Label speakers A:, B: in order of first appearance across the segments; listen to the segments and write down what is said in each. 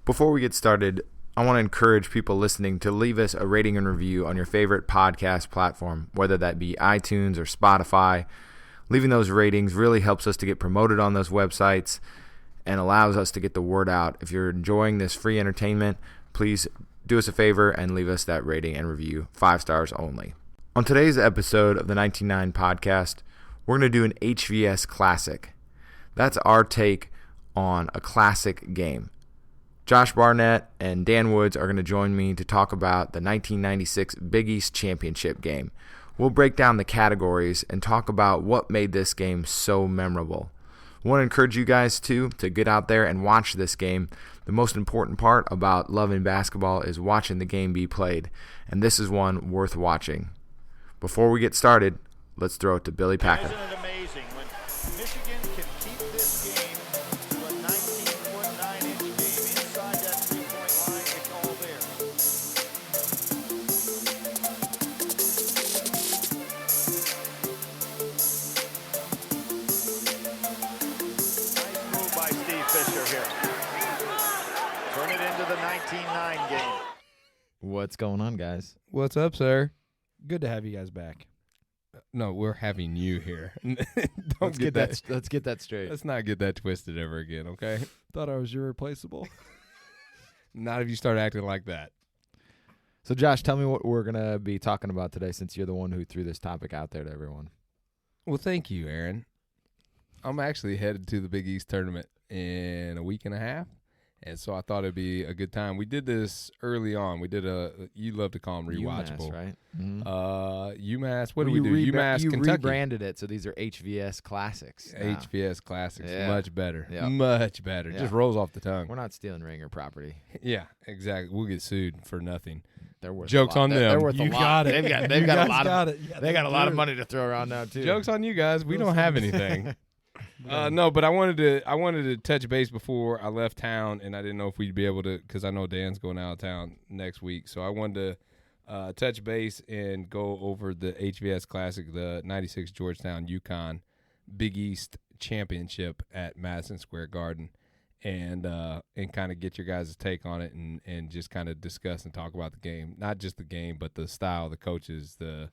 A: Before we get started, I want to encourage people listening to leave us a rating and review on your favorite podcast platform, whether that be iTunes or Spotify. Leaving those ratings really helps us to get promoted on those websites and allows us to get the word out. If you're enjoying this free entertainment, please do us a favor and leave us that rating and review, 5 stars only. On today's episode of the 19.9 podcast, we're going to do an HVS Classic. That's our take on a classic game. Josh Barnett and Dan Woods are going to join me to talk about the 1996 Big East Championship game. We'll break down the categories and talk about what made this game so memorable. I want to encourage you guys, to get out there and watch this game. The most important part about loving basketball is watching the game be played, and this is one worth watching. Before we get started, let's throw it to Billy Packer.
B: Isn't it amazing when Michigan can keep this game to a 19-foot 9-inch game inside that three-point line? It's all there. Nice move by Steve Fisher here. Turn it into the 19-9 game.
A: What's going on, guys?
C: What's up, sir?
D: Good to have you guys back.
C: No, we're having you here.
A: Let's get that straight.
C: Let's not get that twisted ever again, okay?
D: Thought I was irreplaceable.
C: Not if you start acting like that.
A: So, Josh, tell me what we're going to be talking about today, since you're the one who threw this topic out there to everyone.
C: Well, thank you, Aaron. I'm actually headed to the Big East tournament in a week and a half, and so I thought it'd be a good time. We did this early on. We did you love to call them rewatchable.
A: UMass, right? Mm-hmm.
C: UMass, what do we do? UMass,
A: you
C: Kentucky.
A: rebranded it, so these are HVS Classics. now.
C: HVS Classics,
A: Yeah.
C: much better.
A: Yeah.
C: Much better.
A: Yeah.
C: Just rolls off the tongue.
A: We're not stealing Ringer property.
C: Yeah, exactly. We'll get sued for nothing.
A: They're worth
C: Joke's
A: a lot.
C: on
A: They're
C: them.
A: worth a
D: You
A: lot.
D: got it.
A: They've got a lot
D: got
A: of
D: it. Yeah,
A: they got a lot of
D: do.
A: money to throw around now too.
C: Joke's on you guys. We don't have anything. No, but I wanted to touch base before I left town, and I didn't know if we'd be able to, because I know Dan's going out of town next week. So I wanted to touch base and go over the HVS Classic, the 96 Georgetown UConn Big East Championship at Madison Square Garden, and kind of get your guys' take on it, and just kind of discuss and talk about the game. Not just the game, but the style, the coaches, the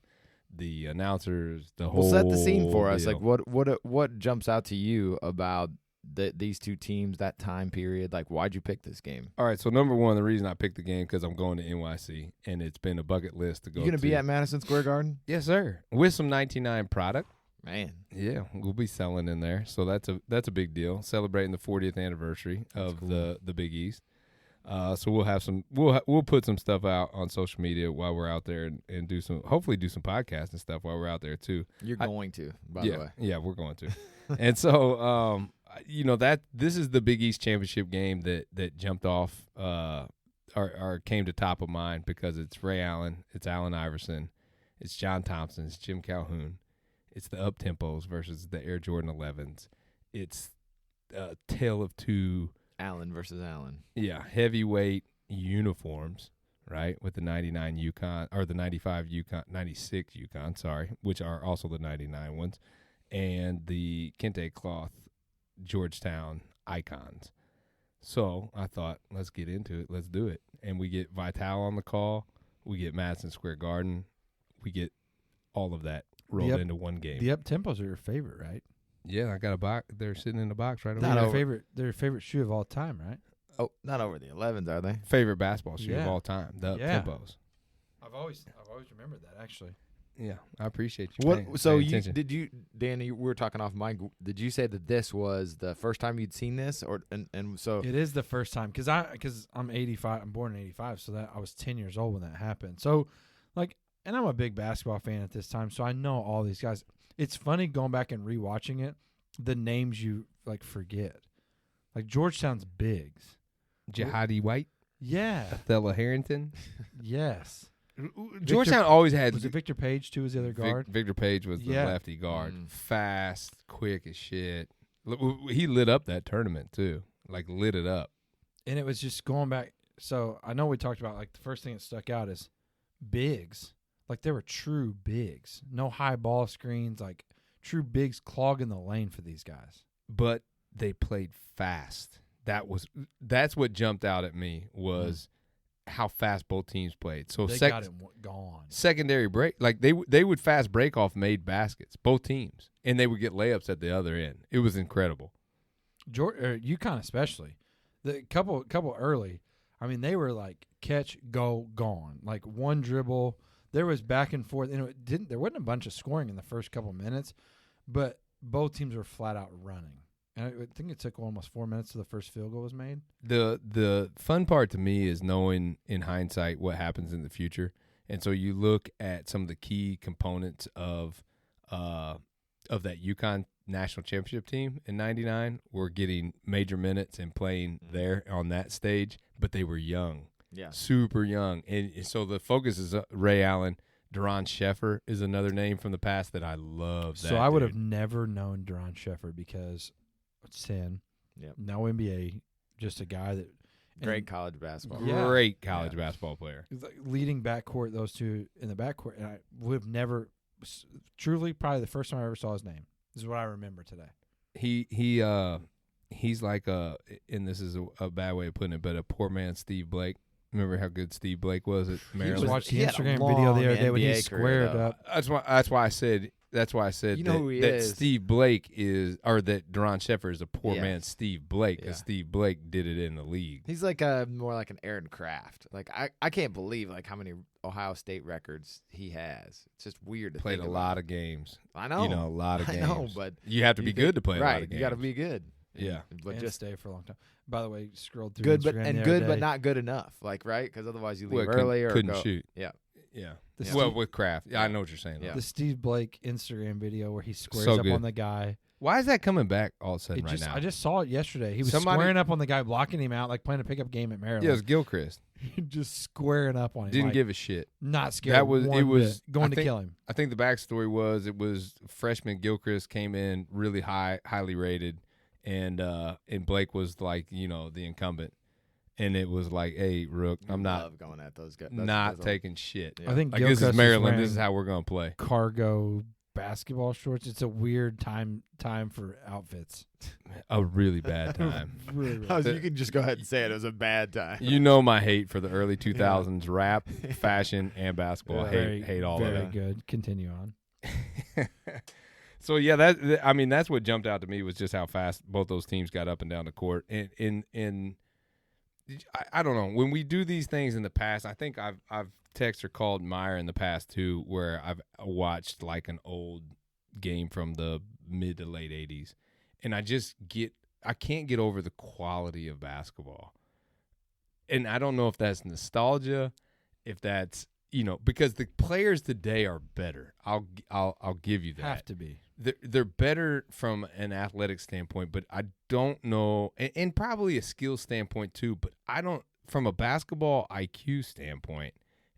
C: announcers, the whole.
A: Well, set the scene for us.
C: deal.
A: Like, what jumps out to you about these two teams, that time period? Like, why'd you pick this game?
C: All right, so number one, the reason I picked the game because I'm going to NYC, and it's been a bucket list to go.
A: You gonna be at Madison Square Garden?
C: Yes, sir. With some 99 product.
A: Man,
C: Yeah, we'll be selling in there, so that's a big deal. Celebrating the 40th anniversary of the Big East. So we'll have we'll put some stuff out on social media while we're out there, and hopefully do some podcasts and stuff while we're out there too.
A: you're going to, by the way.
C: Yeah, we're going to. And so, that this is the Big East Championship game that jumped off or came to top of mind because it's Ray Allen, it's Allen Iverson, it's John Thompson, it's Jim Calhoun, it's the up-tempos versus the Air Jordan 11s. It's a tale of two.
A: Allen versus Allen.
C: Yeah, heavyweight uniforms, right, with the 99 UConn, or the 95 UConn, 96 UConn, sorry, which are also the 99 ones, and the Kente cloth Georgetown icons. So I thought, let's get into it. Let's do it. And we get Vital on the call. We get Madison Square Garden. We get all of that rolled into one game.
D: The up-tempos are your favorite, right?
C: Yeah, I got a box. They're sitting in the box right over
D: They're
C: there.
D: your favorite shoe of all time, right?
A: Oh, not over the 11s, are they?
C: Favorite basketball shoe of
D: Yeah.
C: all time, the
D: Yeah.
C: up-tempos.
D: I've always remembered that, actually.
C: Yeah, I appreciate you.
A: What? So
C: paying attention.
A: Dan? We were talking off mic. Did you say that this was the first time you'd seen this, and so
D: It is the first time because I'm 85. I'm born in 85, so that I was 10 years old when that happened. So, and I'm a big basketball fan at this time, so I know all these guys. It's funny going back and rewatching it, the names you forget, like Georgetown's bigs.
C: Jihadi White,
D: Yeah.
C: Othello Harrington.
D: Yes.
C: Georgetown always had.
D: Was it Victor Page too? Was the other guard?
C: Victor Page was the
D: Yeah.
C: lefty guard. Fast, quick as shit. He lit up that tournament too. Lit it up.
D: And it was just going back. So I know we talked about the first thing that stuck out is bigs. They were true bigs. No high ball screens. True bigs clogging the lane for these guys.
C: But they played fast. that's what jumped out at me was how fast both teams played. So
D: They got it gone.
C: secondary break, like they would fast break off made baskets, both teams, and they would get layups at the other end. It was incredible.
D: UConn especially, the couple early. I mean, they were like catch, go, gone. Like one dribble. There was back and forth. There wasn't a bunch of scoring in the first couple minutes, but both teams were flat out running. And I think it took almost 4 minutes till the first field goal was made.
C: The fun part to me is knowing in hindsight what happens in the future. And so you look at some of the key components of that UConn national championship team in '99 were getting major minutes and playing there on that stage, but they were young.
A: Yeah.
C: Super young. And so the focus is Ray Allen. Duron Sheffer is another name from the past that I love.
D: So I would have never known Duron Sheffer because – 10.
A: Yep.
D: No NBA, just a guy that
A: Great college basketball.
C: Great college basketball player.
D: Like leading backcourt, those two in the backcourt, and I would have never, truly, probably the first time I ever saw his name. This is what I remember today.
C: He's like and this is a bad way of putting it, but a poor man Steve Blake. Remember how good Steve Blake was at Maryland?
D: Just watched the Instagram video the other day when he squared up.
C: That's why I said. You know that Steve Blake is, or that Duron Sheffer is a poor man Steve Blake, because Steve Blake did it in the league.
A: He's like more like an Aaron Kraft. Like I can't believe like how many Ohio State records he has. It's just weird to
C: played
A: think
C: a lot of games.
A: I know,
C: a lot of games.
A: I know, but
C: you have to be good to play a lot of games.
A: You got to be good.
C: Yeah,
A: but
D: and
A: just
D: stay for a long time. By the way, scrolled through
A: good,
D: Instagram
A: but not good enough. Like right, because otherwise you leave
C: well,
A: early or
C: couldn't
A: go.
C: shoot.
A: Yeah.
C: Well, with Kraft, I know what you're saying.
A: Yeah.
D: The Steve Blake Instagram video where he squares
C: So
D: up
C: good.
D: on the guy.
C: Why is that coming back all of a sudden now?
D: I just saw it yesterday. He was squaring up on the guy, blocking him out, like playing a pickup game at Maryland.
C: Yeah, it was Gilchrist.
D: Just squaring up on him.
C: Didn't
D: like,
C: give a shit.
D: Not scared.
C: That was
D: one bit, going to kill him.
C: I think the backstory was it was freshman Gilchrist came in really highly rated, and Blake was like the incumbent. And it was like, hey, Rook, I'm not
A: going at those guys.
C: Not taking shit.
D: I think
C: like this is
D: Gilchrist
C: Maryland. This is how we're gonna play.
D: Cargo basketball shorts. It's a weird time for outfits.
C: A really bad time.
A: You can just go ahead and say it. It was a bad time.
C: You know my hate for the early 2000s rap, fashion, and basketball. Hate all of it.
D: Very good. Continue on.
C: So yeah, that's what jumped out to me was just how fast both those teams got up and down the court. And I don't know. When we do these things in the past, I think I've texted or called Meyer in the past too, where I've watched like an old game from the mid to late 80s, and I can't get over the quality of basketball. And I don't know if that's nostalgia, if that's because the players today are better. I'll give you that.
D: Have to be.
C: They're better from an athletic standpoint, but I don't know, and probably a skill standpoint too, but I don't, from a basketball IQ standpoint,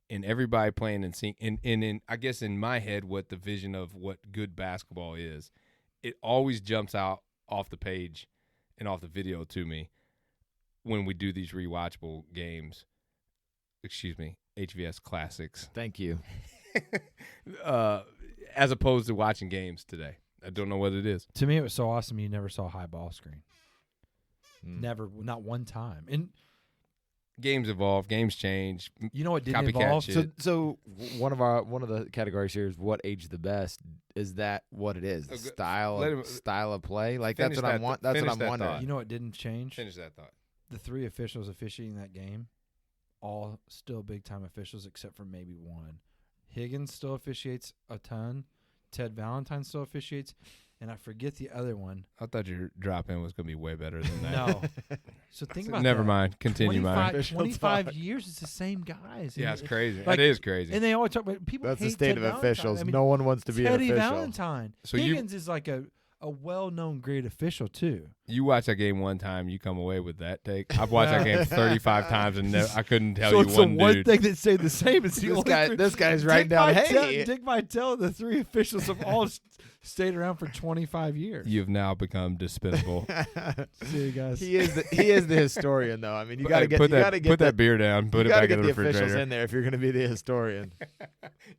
C: and everybody playing and seeing, and in, I guess in my head, what the vision of what good basketball is, it always jumps out off the page and off the video to me when we do these rewatchable games. Excuse me, HVS classics.
A: Thank you.
C: As opposed to watching games today. I don't know what it is.
D: To me, it was so awesome you never saw a high ball screen. Never, not one time. And
C: games evolve, games change.
D: You know what didn't
C: copycat
D: evolve?
C: shit.
A: So one of the categories here is what age the best. Is that what it is? Style of play? Like that's what I want. That's what I'm wondering.
C: Thought.
D: You know what didn't change?
C: Finish that thought.
D: The 3 officials officiating that game, all still big time officials except for maybe one. Higgins still officiates a ton. Ted Valentine still officiates. And I forget the other one.
C: I thought your drop-in was going to be way better than that.
D: No. So think about
C: Never
D: that.
C: mind. Continue, Mike.
D: 25 years, it's the same guys.
C: Yeah, it's crazy.
D: Like,
C: it is crazy.
D: And they always talk about people.
A: That's
D: hate
A: the state
D: Ted
A: of
D: Valentine.
A: officials.
D: I mean,
A: No one wants to be an
D: Teddy
A: official.
D: Valentine.
C: So
D: Higgins is like a well-known great official too.
C: You watch that game one time, you come away with that take. I've watched that game 35 times and I couldn't tell
D: so
C: you
D: it's
C: one
D: the one
C: dude.
D: thing that stayed the same. It's the
A: This guy's writing down. Hey,
D: Dick Vitale, the 3 officials have all stayed around for 25 years.
C: You've now become dispensable.
D: See you guys.
A: he is the historian though. I mean, you got to get
C: put that beer down. Put it back in the
A: officials
C: refrigerator.
A: in there if you're going to be the historian.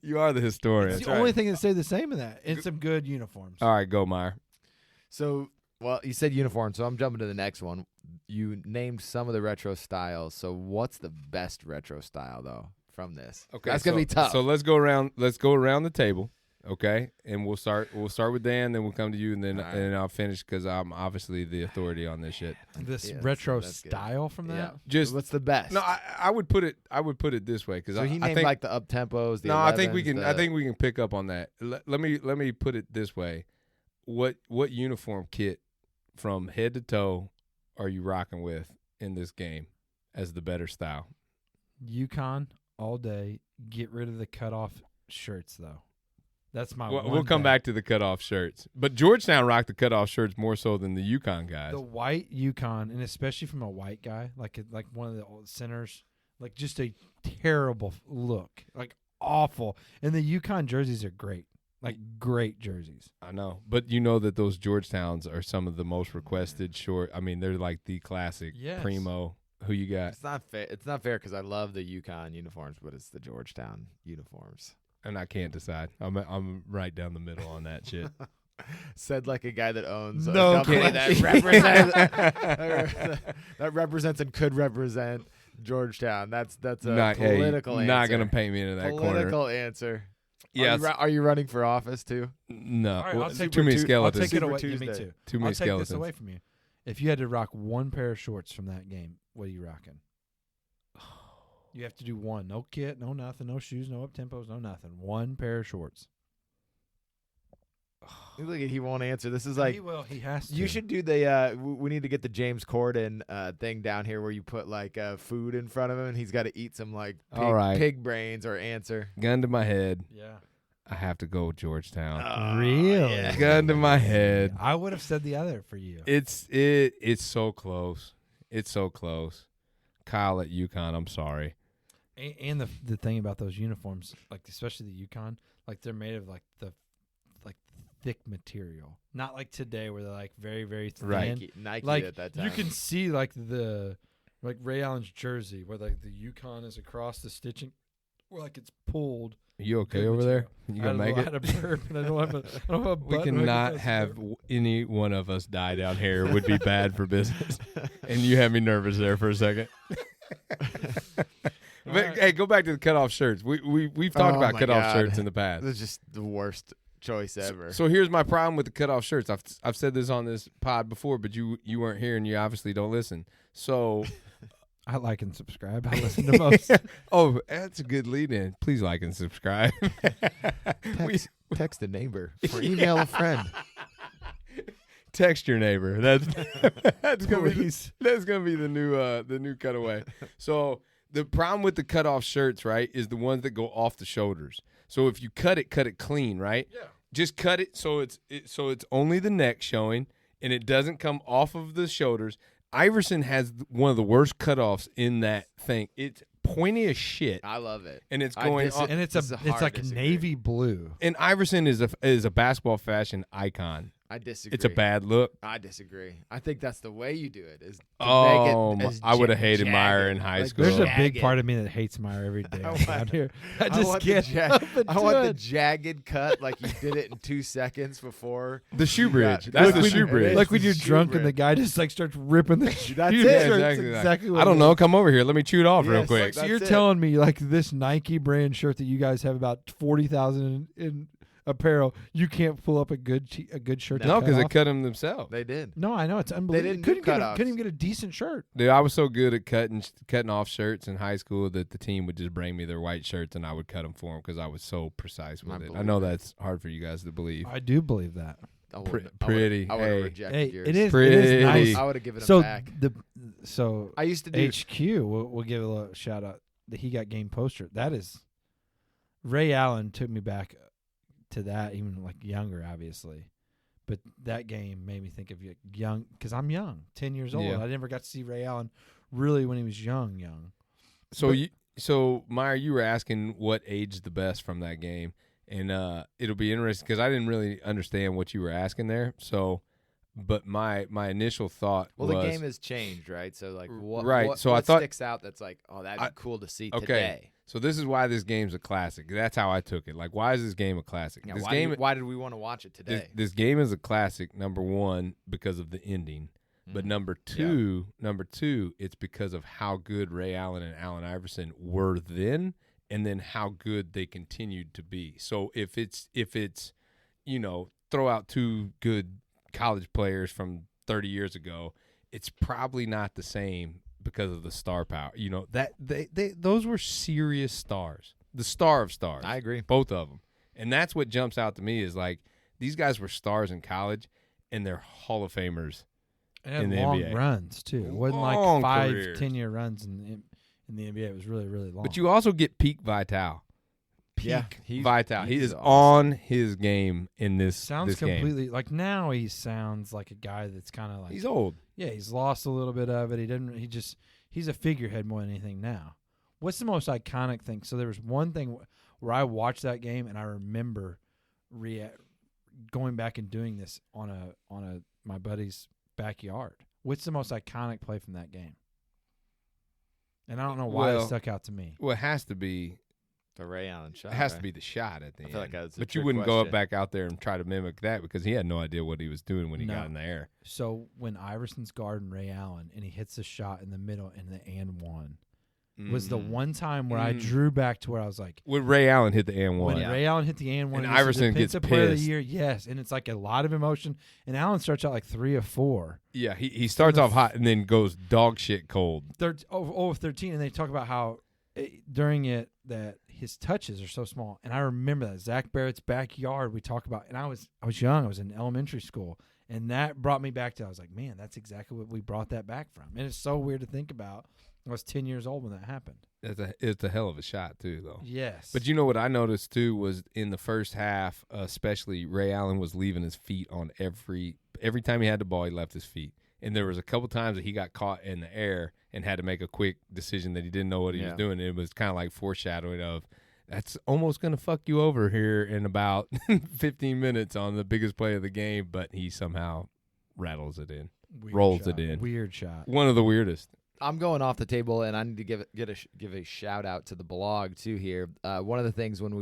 C: You are the historian.
D: It's the only thing that stayed the same in that. And some good uniforms.
C: All right, go Meyer.
A: So, well, you said uniform, so I'm jumping to the next one. you named some of the retro styles. So what's the best retro style though from this?
C: Okay,
A: that's gonna be tough.
C: So let's go around the table, okay? And we'll start with Dan, then we'll come to you, and then and I'll finish because I'm obviously the authority on this shit.
D: This
A: Yeah,
D: retro
A: that's good.
D: style from that.
A: Yeah.
C: Just
A: What's the best?
C: no, I would put it this way because
A: so he named
C: I think
A: like the up tempos.
C: no, I think we can pick up on that. Let me put it this way: what uniform kit from head to toe are you rocking with in this game as the better style?
D: UConn all day. Get rid of the cutoff shirts though. That's my.
C: We'll come back to the cutoff shirts, but Georgetown rocked the cutoff shirts more so than the UConn guys.
D: The white UConn, and especially from a white guy, like one of the old centers, like just a terrible look, like awful. And the UConn jerseys are great, like great jerseys.
C: I know, but you know that those Georgetowns are some of the most requested short. I mean, they're like the classic primo. Who you got?
A: It's not fair. It's not fair because I love the UConn uniforms, but it's the Georgetown uniforms.
C: And I can't decide. I'm right down the middle on that shit.
A: Said like a guy that owns
D: No
A: a company that represents and could represent Georgetown. That's a political answer.
C: Not gonna paint me into that
A: political
C: corner.
A: answer.
C: Yes.
A: Are you running for office too?
C: No.
D: All right,
C: Well,
D: I'll take
C: too many
D: I'll
C: skeletons.
D: take it away.
A: Super
D: Me
A: Tuesday.
D: too.
C: Too many
D: I'll take
C: skeletons.
D: this away from you. If you had to rock one pair of shorts from that game, what are you rocking? You have to do one. No kit, no nothing, no shoes, no up tempos, no nothing. One pair of shorts.
A: Look at he won't answer. This is like
D: He will. He has to.
A: you should do the. We need to get the James Corden thing down here where you put like food in front of him and he's got to eat some like
C: All right.
A: pig brains or answer.
C: Gun to my head.
D: Yeah.
C: I have to go with Georgetown.
D: Really?
A: yeah.
C: Gun to my head.
D: I would have said the other for you.
C: It's so close. It's so close. Kyle at UConn, I'm sorry.
D: And the thing about those uniforms, like especially the UConn, like they're made of like thick material, not like today where they're like very very thin.
C: Right.
A: Nike
D: Like
A: at that time.
D: you can see like Ray Allen's jersey where like the UConn is across the stitching, or like it's pulled.
C: You okay
D: Good
C: over there?
D: material.
C: You gonna make
D: I
C: it?
D: had a burp and I don't have a
C: We
D: button.
C: cannot have any one of us die down here. It would be bad for business. And you had me nervous there for a second. But hey, go back to the cutoff shirts. We've talked
A: Oh
C: about
A: my
C: cutoff
A: God.
C: shirts in the past.
A: This is just the worst choice ever.
C: So here's my problem with the cutoff shirts. I've said this on this pod before, but you weren't here and you obviously don't listen. So
D: I like and subscribe. I listen to most.
C: oh, that's a good lead in. Please like and subscribe.
A: Text a neighbor or email a friend.
C: Text your neighbor. That's gonna be the new cutaway. So the problem with the cutoff shirts, right, is the ones that go off the shoulders. So if you cut it clean, right? Yeah. Just cut it so it's only the neck showing and it doesn't come off of the shoulders. Iverson has one of the worst cutoffs in that thing. It's pointy as shit.
A: I love it.
C: And it's going on,
D: And it's like navy blue.
C: and Iverson is a basketball fashion icon.
A: I disagree.
C: It's a bad look.
A: I disagree. I think that's the way you do it. Is to
C: Oh,
A: make it as
C: I would have hated
A: jagged.
C: Meyer in high
A: Like,
C: school.
D: There's a
A: jagged.
D: big part of me that hates Meyer every day out here. I just
A: want
D: can't
A: the
D: help but
A: I
D: do
A: want the
D: it.
A: jagged cut like you did it in 2 seconds before.
C: The shoe bridge.
A: Yeah,
C: That's
A: look,
C: the
A: when
C: shoe
A: you-
C: bridge.
D: Like when
A: the
D: you're
A: shoe
D: drunk and the
A: bridge.
D: guy just like starts ripping the
A: That's
D: shoe
A: it.
D: bridge.
C: Yeah,
D: That's
C: exactly.
D: exactly what
C: I don't
D: it
C: know.
D: is.
C: Come over here. Let me chew it off real
A: Yes.
C: quick.
D: So
A: That's
D: you're
A: it.
D: telling me like this Nike brand shirt that you guys have about 40,000 in apparel, you can't pull up a good shirt? to
C: No,
D: cut
C: because they
D: off?
C: cut them themselves.
D: Oh,
A: They did.
D: No, I know it's unbelievable.
A: didn't do
D: Couldn't
A: cutoffs.
D: even get a decent shirt.
C: Dude, I was so good at cutting off shirts in high school that the team would just bring me their white shirts and I would cut them for them because I was so precise with
A: I
C: it. I
A: believe
C: know
A: it.
C: that's hard for you guys to believe.
D: I do believe that.
A: I
C: Pretty.
A: would've-
C: Pretty.
A: I would have
C: Hey.
A: rejected
D: Hey,
A: yours.
D: it is
C: Pretty.
D: nice.
A: I would have given
D: So
A: them back. I used to do.
D: HQ, we'll give a little shout out. The He Got Game poster. That is, Ray Allen took me back to that, even like younger, obviously. But that game made me think of young, because I'm young, 10 years old.
C: Yeah.
D: I never got to see Ray Allen really when he was young.
C: So so Meyer, you were asking what aged the best from that game, and it'll be interesting because I didn't really understand what you were asking there. So, but my initial thought
A: Well,
C: was
A: the game has changed, right? So like, what?
C: Right,
A: What,
C: so I
A: what
C: thought-
A: sticks out that's like, oh, that'd be cool to see
C: okay.
A: today.
C: So this is why this game's a classic. That's how I took it. Like, why is this game a classic?
A: Yeah,
C: this
A: why,
C: game,
A: why did we want to watch it today?
C: this game is a classic. Number one, because of the ending. But number two, it's because of how good Ray Allen and Allen Iverson were then, and then how good they continued to be. So if it's throw out two good college players from 30 years ago, it's probably not the same because of the star power. That those were serious stars. The star of stars.
A: I agree.
C: Both of them. And that's what jumps out to me is like these guys were stars in college and they're Hall of Famers in the
D: long
C: NBA.
D: runs too. It wasn't
C: Long
D: like
C: 5,
D: 10-year runs in the NBA. It was really, really long.
C: But you also get peak Vital.
A: He's
C: Vital. He is
A: awesome.
C: on his game in this
D: sounds
C: this game.
D: completely like now he sounds like a guy that's kind of like
C: He's old.
D: Yeah, he's lost a little bit of it. He's a figurehead more than anything now. What's the most iconic thing? So there was one thing where I watched that game and I remember going back and doing this on my buddy's backyard. What's the most iconic play from that game? And I don't know why it stuck out to me.
C: Well, it has to be
A: the Ray Allen shot.
C: It has to be the shot at the end.
A: feel like that's a
C: but you
A: trick
C: wouldn't go
A: question.
C: up back out there and try to mimic that because he had no idea what he was doing when he
D: No.
C: got in the air.
D: So when Iverson's guarding Ray Allen and he hits the shot in the middle and the and one was the one time where I drew back to where I was like,
C: when Ray Allen hit the and one.
D: when Ray Allen hit the and one,
C: And
D: he was
C: Iverson
D: the
C: gets
D: defensive player of the
C: pissed.
D: year, yes, and it's like a lot of emotion. And Allen starts out like 3 of 4.
C: Yeah, he starts off hot and then goes dog shit cold.
D: Over 13, and they talk about how during it that his touches are so small. And I remember that Zach Barrett's backyard we talk about, and I was young, I was in elementary school, and that brought me back to, I was like, man, that's exactly what we brought that back from. And it's so weird to think about. I was 10 years old when that happened.
C: It's a hell of a shot too, though.
D: Yes.
C: But you know what I noticed too was in the first half, especially Ray Allen was leaving his feet on every time he had the ball, he left his feet. And there was a couple times that he got caught in the air and had to make a quick decision that he didn't know what he was doing. It was kind of like foreshadowing of that's almost going to fuck you over here in about 15 minutes on the biggest play of the game, but he somehow rattles it in, rolls it in.
D: Weird shot.
C: One of the weirdest.
A: I'm going off the table, and I need to give a shout out to the blog too here. One of the things when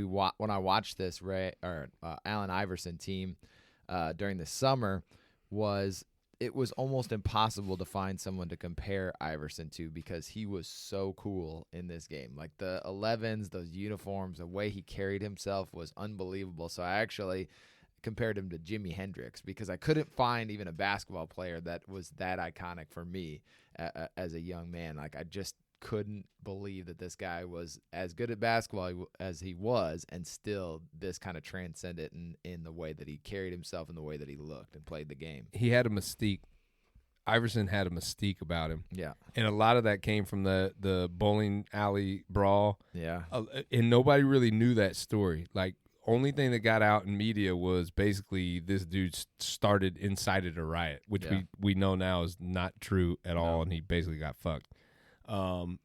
A: I watched this Allen Iverson team during the summer was it was almost impossible to find someone to compare Iverson to because he was so cool in this game. Like the 11s, those uniforms, the way he carried himself was unbelievable. So I actually compared him to Jimi Hendrix because I couldn't find even a basketball player that was that iconic for me as a young man. Like I just couldn't believe that this guy was as good at basketball as he was, and still this kind of transcended in the way that he carried himself and the way that he looked and played the game.
C: He had a mystique. Iverson had a mystique about him.
A: Yeah.
C: And a lot of that came from the bowling alley brawl.
A: Yeah.
C: And nobody really knew that story. Like, only thing that got out in media was basically this dude incited a riot, which we know now is not true at all, and he basically got fucked. And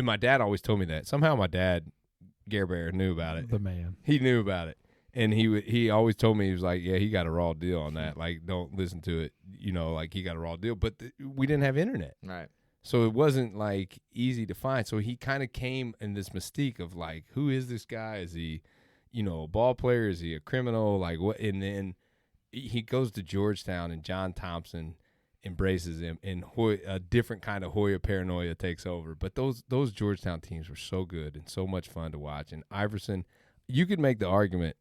C: my dad always told me that. Somehow my dad, Gare Bear, knew about it.
D: The man.
C: He knew about it. And he always told me, he was like, yeah, he got a raw deal on that. Like, don't listen to it. Like he got a raw deal. But we didn't have internet.
A: Right.
C: So it wasn't, like, easy to find. So he kind of came in this mystique of, like, who is this guy? Is he, a ball player? Is he a criminal? Like, what? And then he goes to Georgetown, and John Thompson embraces him, and a different kind of Hoya paranoia takes over. But those Georgetown teams were so good and so much fun to watch. And Iverson, you could make the argument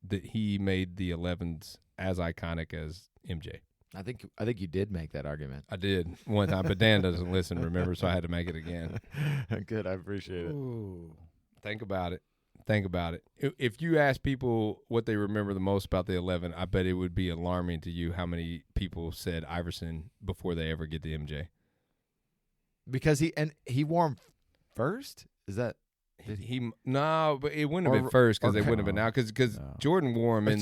C: that he made the 11s as iconic as MJ.
A: I think you did make that argument.
C: I did one time, but Dan doesn't listen, remember, so I had to make it again.
A: Good, I appreciate it.
D: Ooh.
C: Think about it. If you ask people what they remember the most about the 11, I bet it would be alarming to you how many people said Iverson before they ever get to MJ.
A: Because he wore him first? Is that
C: No, but it wouldn't have been first because they wouldn't have been out because Jordan wore him in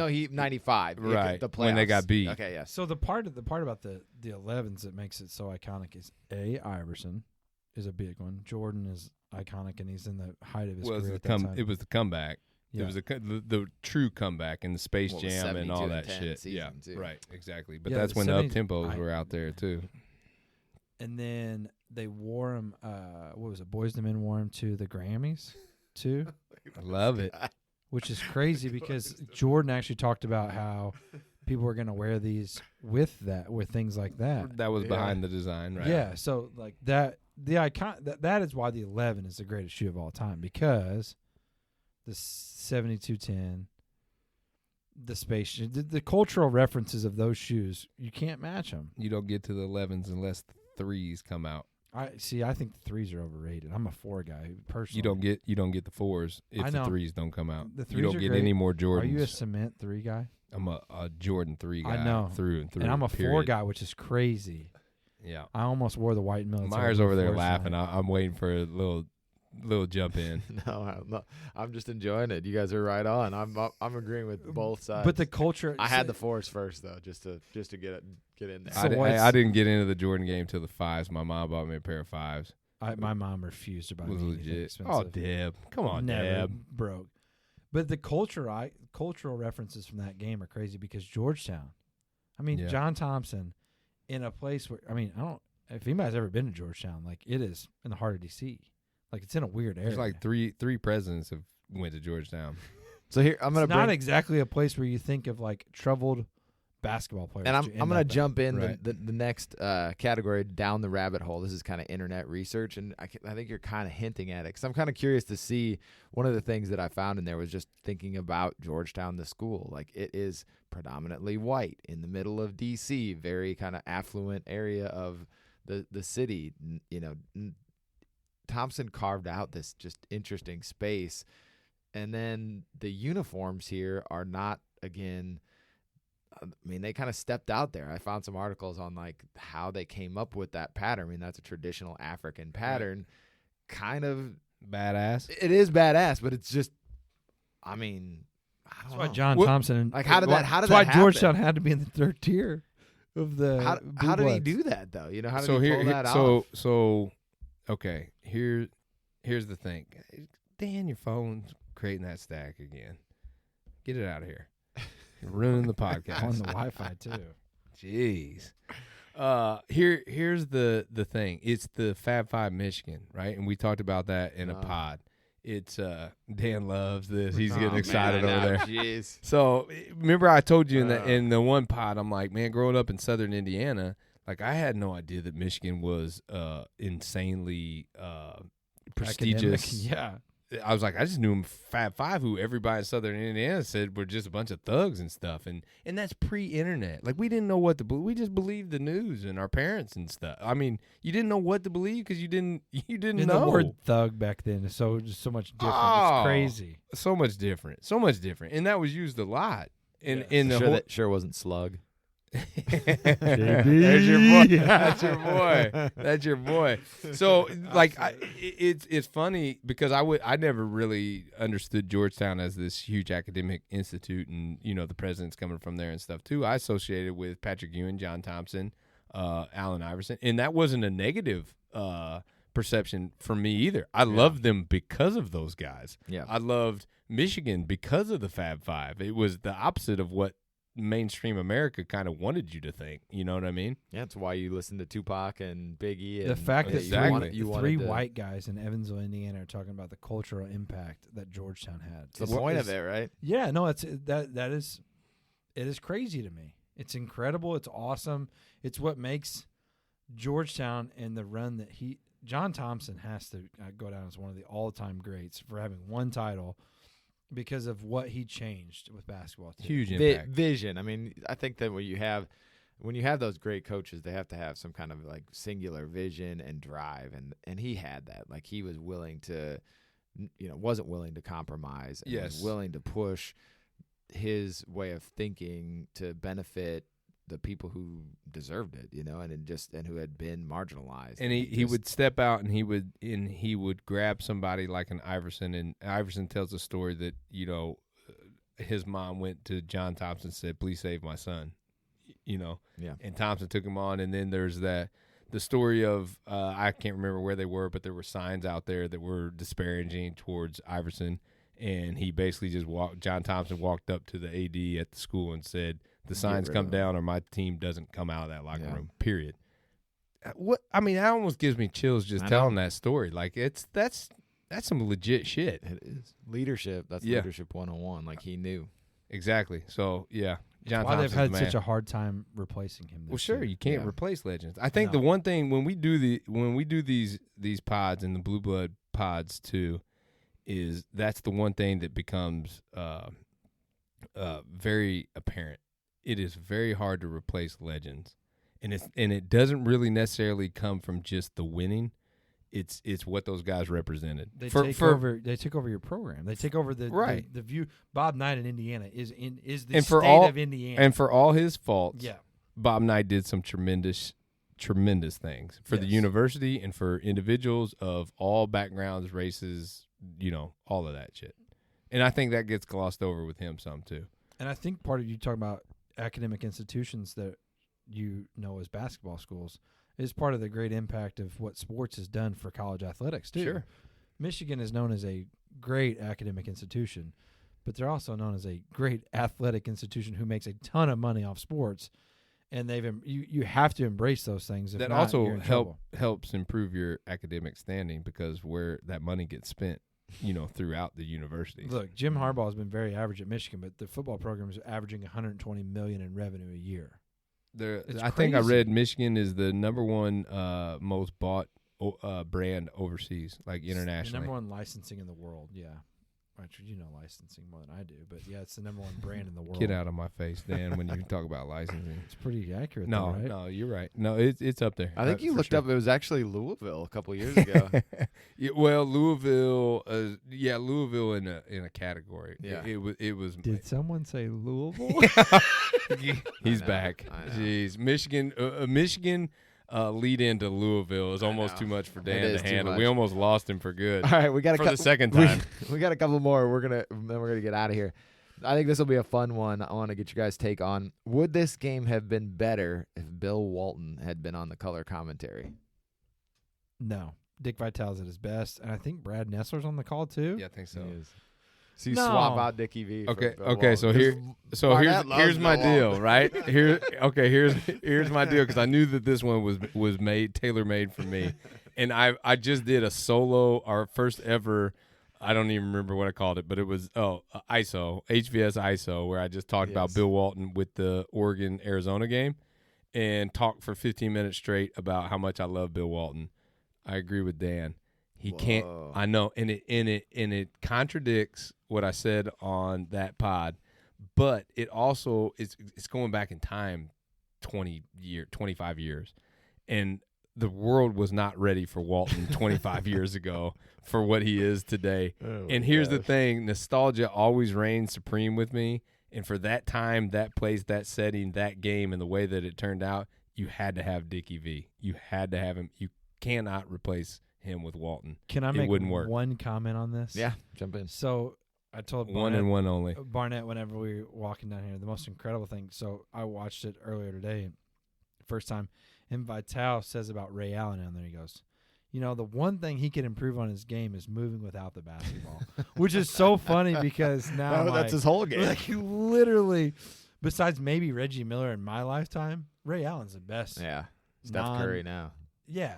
A: he 95
C: right
A: the playoffs.
C: when they got beat.
A: Okay, yes.
D: So the part about the 11s that makes it so iconic is Iverson is a big one. Jordan is iconic, and he's in the height of his career at that time.
C: It was the comeback.
D: Yeah.
C: It was the true comeback in the Space Jam and all that
A: 72-10
C: shit.
A: season,
C: Yeah,
A: too.
C: right, exactly. But
D: Yeah,
C: that's
D: the
C: when the
D: 70s
C: up-tempos were out there too.
D: And then they wore him. What was it? Boys II Men wore him to the Grammys too,
C: I love it.
D: which is crazy because Jordan actually talked about how people were going to wear these with things like that.
C: That was behind the design, right?
D: Yeah, so like that, the icon that is why the 11 is the greatest shoe of all time, because the 7210, the space, the cultural references of those shoes, you can't match them.
C: You don't get to the 11s unless the 3s come out.
D: I think the 3s are overrated. I'm a 4 guy personally.
C: You don't get the 4s if the 3s don't come out.
D: The 3s
C: you don't
D: are
C: get
D: great.
C: any more Jordans.
D: Are you a cement 3 guy?
C: I'm a Jordan 3 guy.
D: I know.
C: Through and through.
D: And I'm a
C: period.
D: 4 guy, which is crazy.
C: Yeah.
D: I almost wore the white military.
C: Myers over there
D: before
C: laughing.
D: tonight.
C: I'm waiting for a little jump in.
A: No, I'm just enjoying it. You guys are right on. I'm agreeing with both sides.
D: But the culture.
A: I had the 4s first though, just to get in there.
D: So
C: I didn't get into the Jordan game till the 5s. My mom bought me a pair of 5s.
D: My mom refused to buy
C: Was
D: me anything
C: legit.
D: expensive.
C: Oh, Deb, come on,
D: Never
C: Deb.
D: broke. But the cultural references from that game are crazy, because Georgetown. I mean,
C: Yeah.
D: John Thompson, in a place where, I mean, I don't. If anybody's ever been to Georgetown, like, it is in the heart of DC. Like, it's in a weird area.
C: There's like three presidents have went to Georgetown.
A: So here I'm gonna
D: It's not
A: bring,
D: exactly a place where you think of like troubled basketball players.
A: and I'm
D: to end
A: gonna
D: up at.
A: jump in
C: Right.
A: the next category down the rabbit hole. This is kind of internet research, and I think you're kind of hinting at it, because I'm kind of curious to see. One of the things that I found in there was just thinking about Georgetown, the school. Like, it is predominantly white in the middle of DC, very kind of affluent area of the city. You know, Thompson carved out this just interesting space, and then the uniforms here are not, again, I mean, they kind of stepped out there. I found some articles on like how they came up with that pattern. I mean, that's a traditional African pattern. Kind of
C: Badass.
A: it is badass, but it's just, I mean, I don't
D: That's
A: know.
D: why John
C: What-
D: Thompson.
A: Like, how did that
D: That's
A: happen?
D: why Georgetown had to be in the third tier of the.
A: How
D: Blue
A: did he
D: Bloods.
A: do that though? You know, how did
C: So
A: he
C: here,
A: pull that
C: so
A: off?
C: so, okay. Here's the thing. Dan, your phone's creating that stack again. Get it out of here. You're ruining the podcast.
D: on the Wi-Fi too?
C: Jeez. Here's the thing. It's the Fab Five Michigan, right? And we talked about that in a pod. It's Dan loves this. He's getting excited over there.
A: Jeez.
C: So remember, I told you in the one pod, I'm like, man, growing up in Southern Indiana, like I had no idea that Michigan was insanely prestigious.
D: Academic, yeah.
C: I was like, I just knew them Fab Five, who everybody in Southern Indiana said were just a bunch of thugs and stuff, and that's pre-internet. Like, we didn't know what to believe. We just believed the news and our parents and stuff. I mean, you didn't know what to believe because you didn't
D: And
C: know.
D: the word thug back then is just so much different.
C: Oh.
D: It's crazy.
C: So much different, and that was used a lot. In the
A: Sure,
C: whole,
A: that sure wasn't slug.
C: There's your boy. That's your boy. That's your boy. So, like, it's funny because I never really understood Georgetown as this huge academic institute, and the president's coming from there and stuff too. I associated with Patrick Ewing, John Thompson, Allen Iverson, and that wasn't a negative perception for me either. I loved them because of those guys.
A: Yeah.
C: I loved Michigan because of the Fab Five. It was the opposite of what mainstream America kind of wanted you to think. You know what I mean?
A: Yeah, that's why you listen to Tupac and Biggie. And
D: The fact that
C: Exactly.
D: three white guys in Evansville, Indiana, are talking about the cultural impact that Georgetown had.
A: It's the point of it, right?
D: Yeah, no, it is crazy to me. It's incredible. It's awesome. It's what makes Georgetown and the run that John Thompson has to go down as one of the all-time greats for having one title because of what he changed with basketball. Too.
C: Huge impact.
A: Vision. I mean, I think that when you have those great coaches, they have to have some kind of like singular vision and drive, and he had that. Like, he was willing to, wasn't willing to compromise. And was willing to push his way of thinking to benefit the people who deserved it, and who had been marginalized.
C: And he would step out and he would grab somebody like an Iverson, and Iverson tells a story that his mom went to John Thompson and said, "Please save my son,"
A: Yeah.
C: and Thompson took him on. And then there's the story of I can't remember where they were, but there were signs out there that were disparaging towards Iverson, and he basically John Thompson walked up to the AD at the school and said, "The signs come down or my team doesn't come out of that locker room, period." What I mean, that almost gives me chills just telling that story. Like, that's some legit shit.
A: It is leadership. That's leadership 101. Like, he knew.
C: Exactly. So, yeah, John
D: Why
C: Thompson's
D: they've had
C: the man.
D: such a hard time replacing him.
C: Well, sure,
D: year.
C: you can't
A: Yeah.
C: replace legends. I think
D: No.
C: the one thing when we do these pods and the Blue Blood pods too, is that's the one thing that becomes very apparent. It is very hard to replace legends, and it doesn't really necessarily come from just the winning. It's what those guys represented.
D: They take over your program. They take over the
C: Right.
D: the view. Bob Knight in Indiana is the
C: And for
D: state
C: all-
D: of Indiana.
C: And for all his faults,
D: yeah,
C: Bob Knight did some tremendous things for the
D: Yes.
C: university and for individuals of all backgrounds, races, all of that shit. And I think that gets glossed over with him some too.
D: and I think part of you talking about academic institutions that as basketball schools is part of the great impact of what sports has done for college athletics too.
C: Sure.
D: Michigan is known as a great academic institution, but they're also known as a great athletic institution who makes a ton of money off sports. And you have to embrace those things. If
C: That
D: not,
C: also
D: you're in trouble.
C: helps improve your academic standing because where that money gets spent, throughout the universities.
D: Look, Jim Harbaugh has been very average at Michigan, but the football program is averaging $120 million in revenue a year. It's
C: I think I
D: crazy.
C: read Michigan is the number one most bought brand overseas, like
D: The
C: internationally.
D: number one licensing in the world. Yeah, actually, licensing more than I do, but yeah, it's the number one brand in the world.
C: Get out of my face, Dan, when you talk about licensing.
D: It's pretty accurate.
C: No,
D: though, right?
C: no, you're right. No, it's up there.
A: I think you
C: for
A: looked
C: sure.
A: up. It was actually Louisville a couple years ago.
C: Yeah, well, Louisville, Louisville in a category.
A: Yeah.
C: It was.
D: Did someone say Louisville?
C: He's
A: I know,
C: back.
A: I know.
C: Jeez, Michigan. Lead into Louisville is
A: I
C: almost
A: know.
C: too much for
A: It
C: Dan
A: is
C: to
A: too
C: handle.
A: much.
C: We almost lost him for good.
A: All right, we got
C: For the second time.
A: We got a couple more. Then we're gonna get out of here. I think this will be a fun one. I want to get you guys' take on. Would this game have been better if Bill Walton had been on the color commentary?
D: No. Dick Vitale's at his best, and I think Brad Nessler's on the call too.
C: Yeah, I think so.
A: He is. So you
D: No.
A: swap out Dickie V. for
C: Okay,
A: Bill
C: okay. So
A: Walton.
C: So
A: Barnett loves
C: here's my
A: Bill
C: deal,
A: Walton.
C: right? Here's my deal because I knew that this one was made tailor made for me, and I just did a solo, our first ever. I don't even remember what I called it, but it was ISO HVS ISO, where I just talked about
A: Yes.
C: Bill Walton with the Oregon Arizona game, and talked for 15 minutes straight about how much I love Bill Walton. I agree with Dan. He can't.
A: Whoa.
C: I know, and it contradicts what I said on that pod, but it also it's going back in time 25 years, and the world was not ready for Walton 25 years ago for what he is today.
A: Oh,
C: And here's the
A: gosh.
C: thing, nostalgia always reigns supreme with me, and for that time, that place, that setting, that game, and the way that it turned out, you had to have Dickie V. You had to have him. You cannot replace him with Walton.
D: Can I
C: It
D: make
C: wouldn't work.
D: one comment on this?
A: Yeah, jump in.
D: So I told
C: One and one only.
D: Barnett whenever we were walking down here, the most incredible thing. So I watched it earlier today, first time, and Vitale says about Ray Allen down there. He goes, the one thing he could improve on his game is moving without the basketball, which is so funny because now
A: Oh, that's his whole game.
D: like literally, besides maybe Reggie Miller in my lifetime, Ray Allen's the best.
A: Yeah, Steph Curry now.
D: Yeah.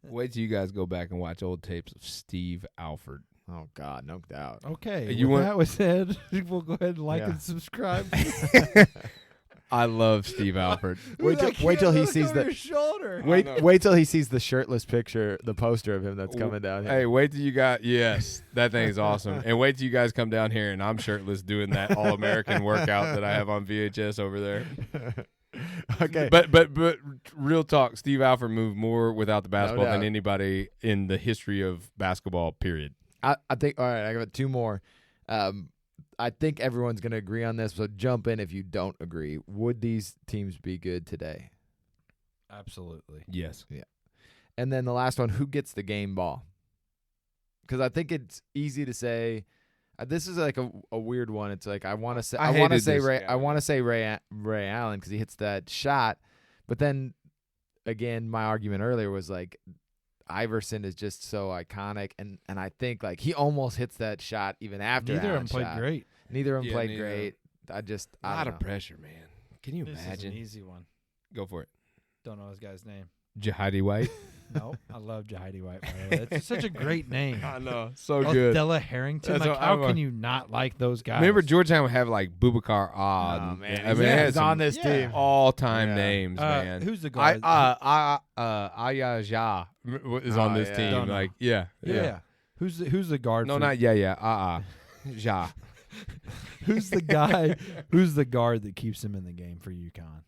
C: Wait till you guys go back and watch old tapes of Steve Alford.
A: Oh God, no doubt.
D: Okay.
C: You
D: with
C: want-
D: that was said, we'll go ahead and like
A: Yeah.
D: and subscribe.
C: I love Steve Alford.
A: Wait till he sees the
D: shoulder.
A: wait till he sees the shirtless picture, the poster of him that's coming down here.
C: Hey, wait till you got that thing is awesome. And wait till you guys come down here and I'm shirtless doing that All American workout that I have on VHS over there.
A: Okay,
C: But real talk, Steve Alford moved more without the basketball than
A: doubt.
C: anybody in the history of basketball. Period.
A: I think. All right, I got two more. I think everyone's going to agree on this, so jump in if you don't agree. Would these teams be good today?
D: Absolutely.
C: Yes.
A: And then the last one, who gets the game ball? Because I think it's easy to say. This is like a weird one. It's like I want to say
C: I
A: I want to
C: hated
A: say
C: this
A: Ray
C: guy.
A: I want to say Ray Allen because he hits that shot, but then again, my argument earlier was like Iverson is just so iconic, and I think like he almost hits that shot even after
D: Neither of them
A: Allen's
D: played
A: shot.
D: Neither
A: Neither of them
C: Yeah,
A: played
C: neither.
A: great. I
C: A
A: don't
C: lot
A: know.
C: of pressure, man. Can you
D: This is
C: imagine?
D: an easy one.
C: Go for it.
D: Don't know his guy's name.
C: Jahidi White.
D: Nope. I love Jahidi White, by the way. It's such a great name.
C: I know, so good.
D: Della Harrington.
C: That's
D: Like,
C: what
D: how
C: I'm
D: can you not like those guys?
C: Remember, Georgetown would have like Boubacar Odd.
A: Oh, man.
C: I mean, it had
A: He's
C: some
A: on this team.
C: all-time
A: Yeah.
C: names, man.
D: Who's the guy?
C: Aya Ja is on this
A: yeah.
C: team.
D: Don't know.
C: Like, yeah.
D: Who's the guard?
C: No,
D: for,
C: not Ja.
D: Who's the guy? Who's the guard that keeps him in the game for UConn?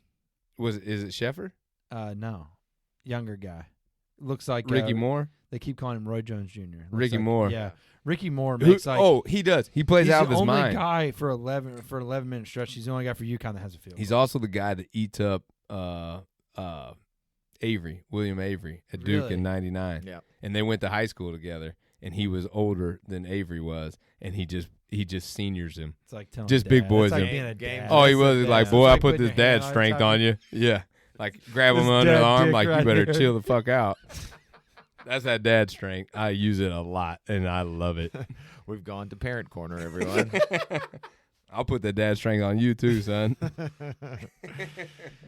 C: Is it Sheffer?
D: No, younger guy. Looks like
C: Ricky Moore?
D: They keep calling him Roy Jones Jr. Looks
C: Ricky
D: like-
C: Moore.
D: Yeah, Ricky Moore makes like.
C: he does. He plays
D: he's
C: out of
D: the
C: his
D: only
C: mind.
D: guy for 11 minute stretch. He's the only guy for UConn that has a field.
C: He's also the guy that eats up William Avery at Duke
D: Really?
C: in '99.
A: Yeah.
C: And they went to high school together, and he was older than Avery was, and he just seniors him.
D: It's like telling
C: just
D: dad.
C: big boys
D: It's like
C: him.
D: being a
A: Game-
D: dad.
C: Oh, he
D: That's
C: was
D: the
C: like,
D: dad.
C: boy,
D: It's
C: I
D: like
C: put
D: putting
C: this
D: your hand
C: dad
D: on
C: strength
D: top
C: on
D: of-
C: you. Yeah. Like, grab him
D: This
C: under the
D: dad
C: arm,
D: dick
C: like,
D: right
C: you better
D: here.
C: chill the fuck out. That's that dad strength. I use it a lot, and I love it.
A: We've gone to parent corner, everyone.
C: I'll put that dad strength on you, too, son.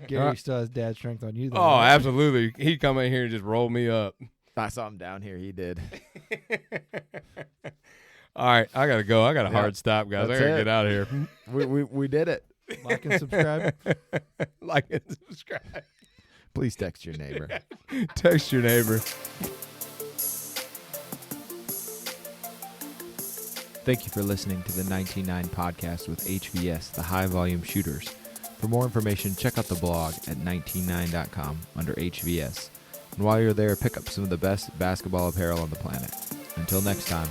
D: Gary still has dad strength on you. Though,
C: Oh,
D: right?
C: absolutely. He'd come in here and just roll me up.
A: I saw him down here. He did.
C: All right, I got to go. I got a hard stop, guys.
A: That's
C: I got to
A: it.
C: get out of here.
A: We did it.
D: Like and subscribe.
C: Like and subscribe.
A: Please text your neighbor.
C: Text your neighbor.
A: Thank you for listening to the 99 podcast with HVS, the High Volume Shooters. For more information, check out the blog at 199.com under HVS. And while you're there, pick up some of the best basketball apparel on the planet. Until next time.